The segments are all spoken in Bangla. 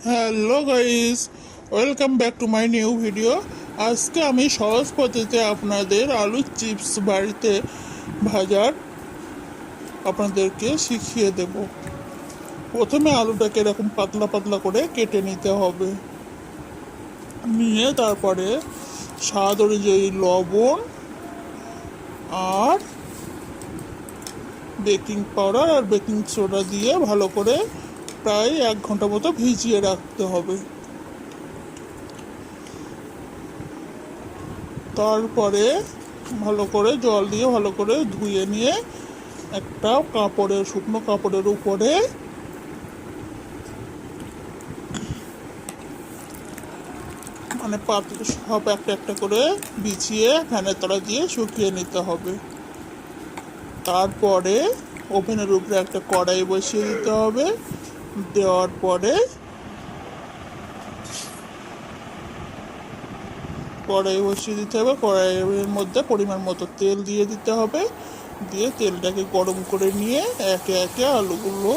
Hello guys, welcome back to my new video. আজকে আমি সহজ পদ্ধতিতে আপনাদের আলুর চিপস বাড়িতে ভাজার আপনাদেরকে শিখিয়ে দেব। প্রথমে আলুটাকে এরকম পাতলা পাতলা করে কেটে নিতে হবে, নিয়ে তারপরে স্বাদ অনুযায়ী লবণ আর বেকিং পাউডার আর বেকিং সোডা দিয়ে ভালো করে প্রায় 1 ঘন্টা মতো ভিজিয়ে রাখতে হবে। তারপরে ভালো করে জল দিয়ে ভালো করে ধুয়ে নিয়ে একটা শুকনো কাপড়ের উপরে সব একটা একটা করে বিছিয়ে ফ্যানের তলা দিয়ে শুকিয়ে নিতে হবে। তারপরে ওভেনের উপরে একটা কড়াই বসিয়ে দিতে হবে। দেওয়ার পরে কড়াই বসিয়ে দিতে হবে, কড়াইয়ের মধ্যে পরিমাণ মতো তেল দিয়ে দিতে হবে। দিয়ে তেলটাকে গরম করে নিয়ে একে একে আলুগুলো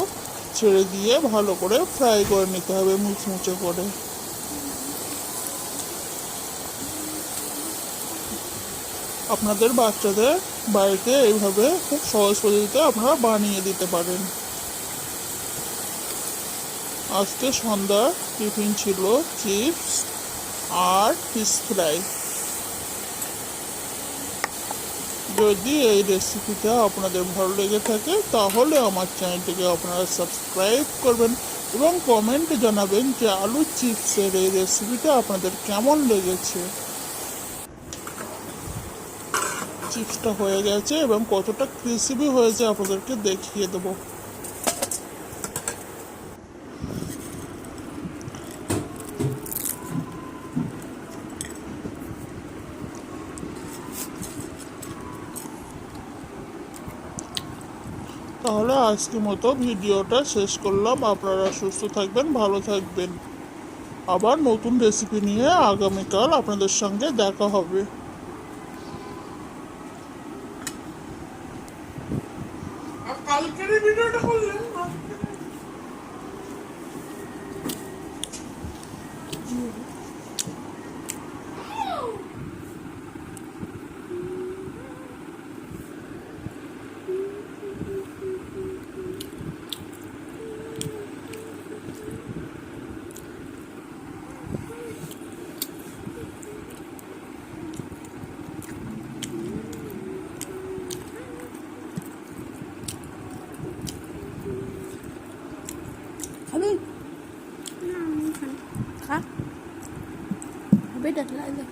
ছেড়ে দিয়ে ভালো করে ফ্রাই করে নিতে হবে মুচমুচে করে। আপনাদের বাচ্চাদের বাড়িতে এইভাবে খুব সহজ পদ্ধতিতে আপনারা বানিয়ে দিতে পারেন। আজকে সন্ধ্যার টিফিন ছিল চিপস আর ফিশ ফ্রাই। যদি এই রেসিপিটা আপনাদের ভালো লেগে থাকে তাহলে আমার চ্যানেলটিকে আপনারা সাবস্ক্রাইব করবেন এবং কমেন্টে জানাবেন যে আলু চিপসের এই রেসিপিটা আপনাদের কেমন লেগেছে। চিপসটা হয়ে গেছে এবং কতটা ক্রিসপি হয়েছে আপনাদেরকে দেখিয়ে দেবো। তাহলে আজকের মতো ভিডিওটা শেষ করলাম। আপনারা সুস্থ থাকবেন, ভালো থাকবেন। আবার নতুন রেসিপি নিয়ে আগামীকাল আপনাদের সঙ্গে দেখা হবে। কালকের ভিডিওটা করলেন না? খাবি না? খা, বেটা লাগে।